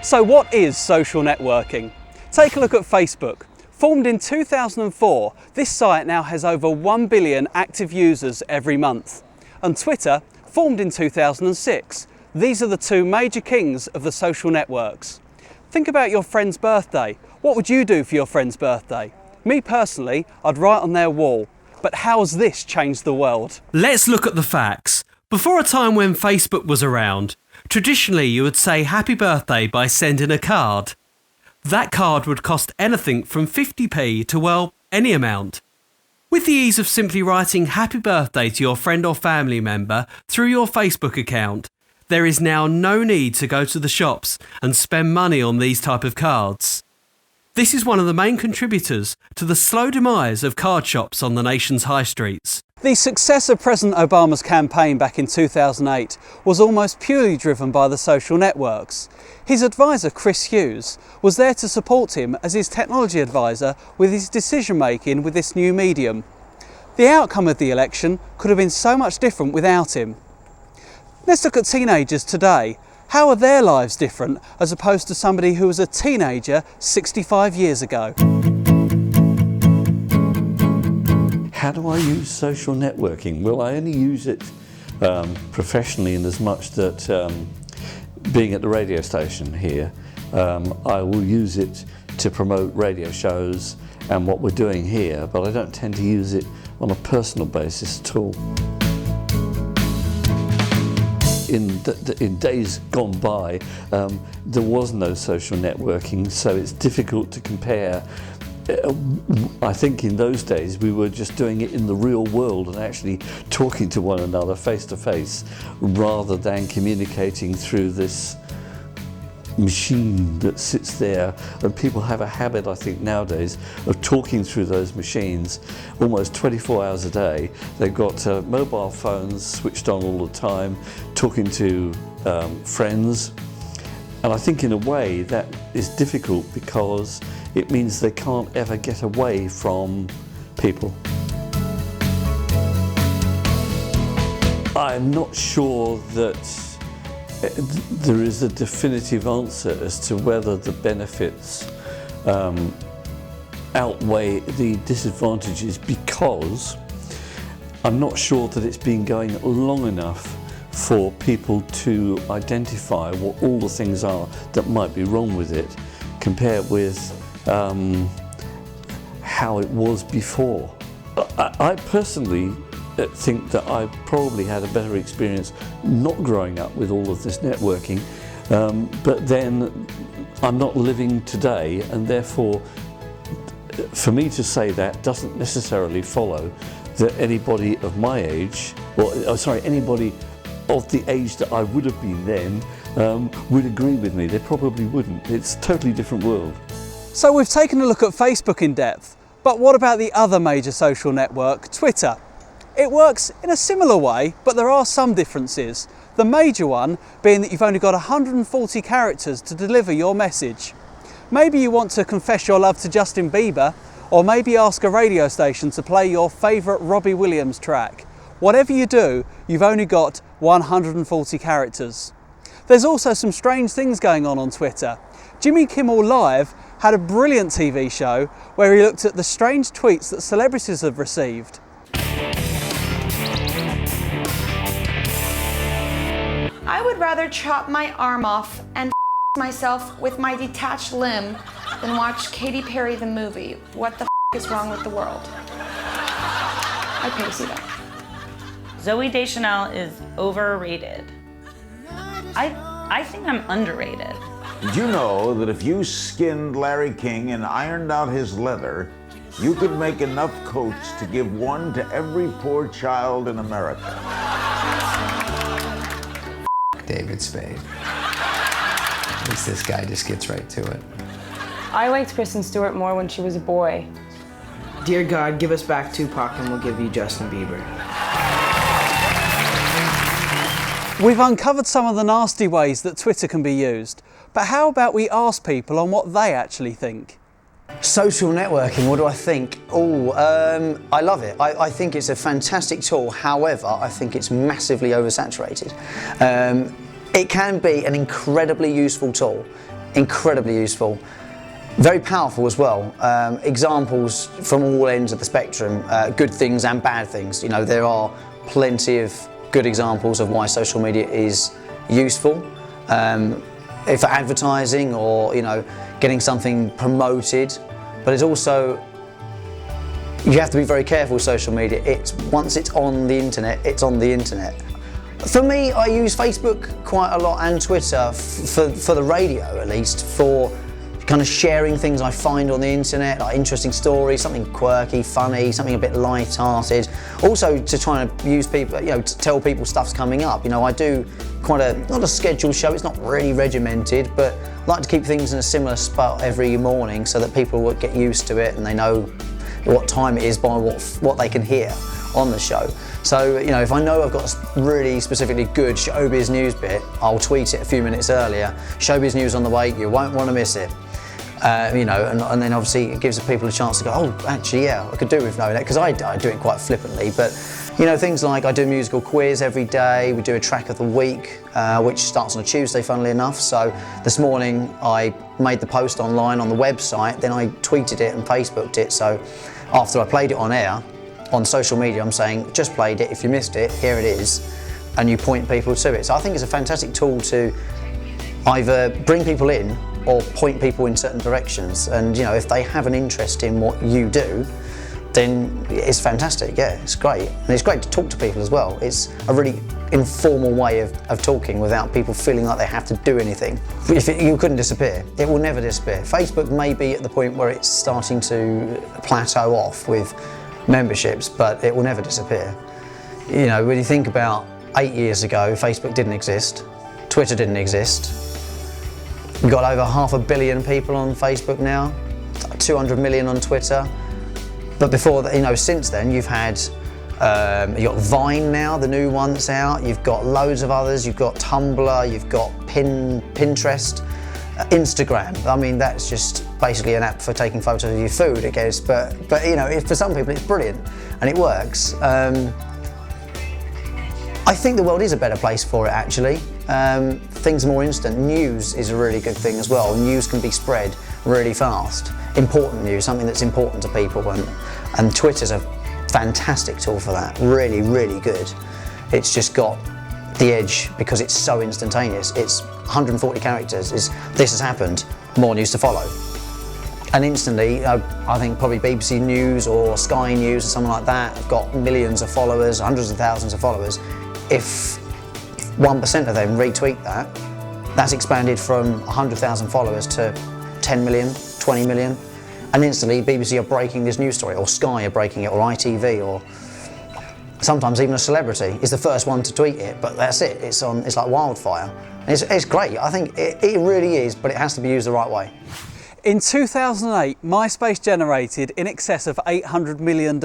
So what is social networking? Take a look at Facebook. Formed in 2004, this site now has over 1 billion active users every month. And Twitter, formed in 2006. These are the two major kings of the social networks. Think about your friend's birthday. What would you do for your friend's birthday? Me personally, I'd write on their wall. But how's this changed the world? Let's look at the facts. Before a time when Facebook was around, traditionally you would say happy birthday by sending a card. That card would cost anything from 50p to, well, any amount. With the ease of simply writing happy birthday to your friend or family member through your Facebook account, there is now no need to go to the shops and spend money on these type of cards. This is one of the main contributors to the slow demise of card shops on the nation's high streets. The success of President Obama's campaign back in 2008 was almost purely driven by the social networks. His advisor, Chris Hughes, was there to support him as his technology advisor with his decision making with this new medium. The outcome of the election could have been so much different without him. Let's look at teenagers today. How are their lives different as opposed to somebody who was a teenager 65 years ago? How do I use social networking? Well, I only use it professionally in as much that being at the radio station here, I will use it to promote radio shows and what we're doing here, but I don't tend to use it on a personal basis at all. In days gone by, there was no social networking, so it's difficult to compare. I think in those days we were just doing it in the real world and actually talking to one another face to face rather than communicating through this machine that sits there, and people have a habit, I think, nowadays of talking through those machines almost 24 hours a day. They've got mobile phones switched on all the time, talking to friends, and I think in a way that is difficult because it means they can't ever get away from people. I'm not sure that there is a definitive answer as to whether the benefits outweigh the disadvantages, because I'm not sure that it's been going long enough for people to identify what all the things are that might be wrong with it compared with how it was before. I personally think that I probably had a better experience not growing up with all of this networking, but then I'm not living today, and therefore for me to say that doesn't necessarily follow that anybody of my age, anybody of the age that I would have been then would agree with me. They probably wouldn't. It's a totally different world. So we've taken a look at Facebook in depth, but what about the other major social network, Twitter? It works in a similar way, but there are some differences. The major one being that you've only got 140 characters to deliver your message. Maybe you want to confess your love to Justin Bieber, or maybe ask a radio station to play your favourite Robbie Williams track. Whatever you do, you've only got 140 characters. There's also some strange things going on Twitter. Jimmy Kimmel Live had a brilliant TV show where he looked at the strange tweets that celebrities have received. I would rather chop my arm off and myself with my detached limb than watch Katy Perry the movie, What the is Wrong with the World? I pay to see that. Zooey Deschanel is overrated. I think I'm underrated. Did you know that if you skinned Larry King and ironed out his leather, you could make enough coats to give one to every poor child in America? David Spade. At least this guy just gets right to it. I liked Kristen Stewart more when she was a boy. Dear God, give us back Tupac and we'll give you Justin Bieber. We've uncovered some of the nasty ways that Twitter can be used, but how about we ask people on what they actually think? Social networking, what do I think? I love it. I think it's a fantastic tool. However, I think it's massively oversaturated. It can be an incredibly useful tool. incredibly useful. Very powerful as well. Examples from all ends of the spectrum, good things and bad things. You know, there are plenty of good examples of why social media is useful. For advertising or, you know, getting something promoted. But it's also, you have to be very careful with social media. Once it's on the internet, it's on the internet. For me, I use Facebook quite a lot and Twitter for the radio, at least, for kind of sharing things I find on the internet, like interesting stories, something quirky, funny, something a bit light-hearted. Also to try and use people, you know, to tell people stuff's coming up. You know, I do quite not a scheduled show, it's not really regimented, but I like to keep things in a similar spot every morning so that people will get used to it and they know what time it is by what they can hear on the show. So, you know, if I know I've got a really specifically good showbiz news bit, I'll tweet it a few minutes earlier. Showbiz news on the way, you won't want to miss it. You know, and then obviously it gives the people a chance to go, oh, actually, yeah, I could do with knowing that, because I do it quite flippantly. But, you know, things like I do a musical quiz every day, we do a track of the week, which starts on a Tuesday, funnily enough. So this morning I made the post online on the website, then I tweeted it and Facebooked it. So after I played it on air, on social media, I'm saying, just played it, if you missed it, here it is, and you point people to it. So I think it's a fantastic tool to either bring people in or point people in certain directions. And, you know, if they have an interest in what you do, then it's fantastic, yeah, it's great. And it's great to talk to people as well. It's a really informal way of talking without people feeling like they have to do anything. You couldn't disappear, it will never disappear. Facebook may be at the point where it's starting to plateau off with memberships, but it will never disappear. You know, when you think about 8 years ago, Facebook didn't exist, Twitter didn't exist. We've got over 500 million people on Facebook now, 200 million on Twitter. But before that, you know, since then, you've had, you've got Vine now, the new one that's out. You've got loads of others. You've got Tumblr. You've got Pinterest, Instagram. I mean, that's just basically an app for taking photos of your food, I guess. But you know, for some people, it's brilliant and it works. I think the world is a better place for it, actually. Things are more instant. News is a really good thing as well. News can be spread really fast. Important news, something that's important to people, and Twitter's a fantastic tool for that. Really, really good. It's just got the edge because it's so instantaneous. It's 140 characters. This has happened, more news to follow. And instantly, I think probably BBC News or Sky News or something like that have got millions of followers, hundreds of thousands of followers. If 1% of them retweet that, that's expanded from 100,000 followers to 10 million, 20 million, and instantly BBC are breaking this news story, or Sky are breaking it, or ITV, or sometimes even a celebrity is the first one to tweet it, but that's it, it's like wildfire. And it's great, I think it really is, but it has to be used the right way. In 2008, MySpace generated in excess of $800 million.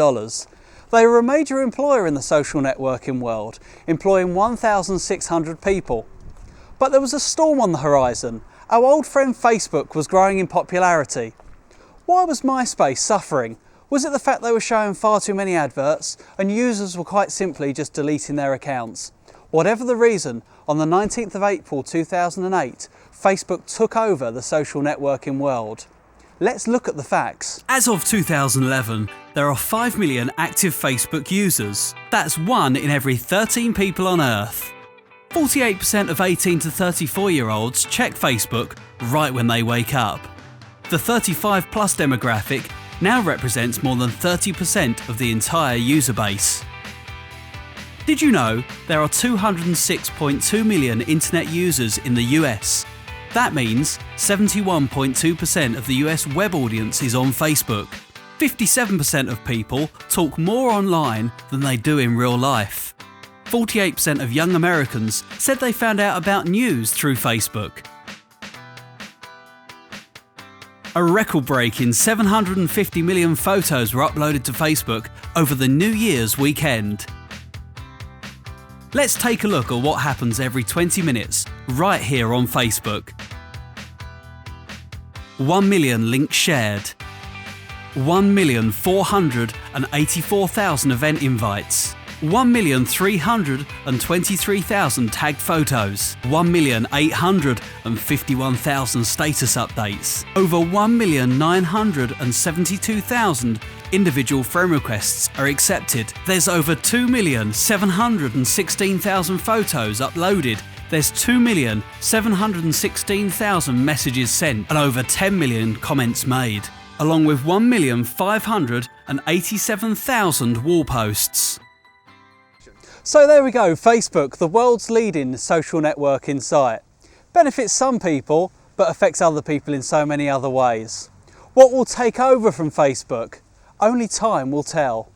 They were a major employer in the social networking world, employing 1,600 people. But there was a storm on the horizon. Our old friend Facebook was growing in popularity. Why was MySpace suffering? Was it the fact they were showing far too many adverts and users were quite simply just deleting their accounts? Whatever the reason, on the 19th of April 2008, Facebook took over the social networking world. Let's look at the facts. As of 2011, there are 5 million active Facebook users. That's 1 in every 13 people on Earth. 48% of 18 to 34-year-olds check Facebook right when they wake up. The 35 plus demographic now represents more than 30% of the entire user base. Did you know there are 206.2 million internet users in the US? That means 71.2% of the US web audience is on Facebook. 57% of people talk more online than they do in real life. 48% of young Americans said they found out about news through Facebook. A record-breaking 750 million photos were uploaded to Facebook over the New Year's weekend. Let's take a look at what happens every 20 minutes, right here on Facebook. 1 million links shared. 1,484,000 event invites. 1,323,000 tagged photos, 1,851,000 status updates, over 1,972,000 individual friend requests are accepted. There's over 2,716,000 photos uploaded. There's 2,716,000 messages sent and over 10 million comments made, along with 1,587,000 wall posts. So there we go, Facebook, the world's leading social networking site. Benefits some people, but affects other people in so many other ways. What will take over from Facebook? Only time will tell.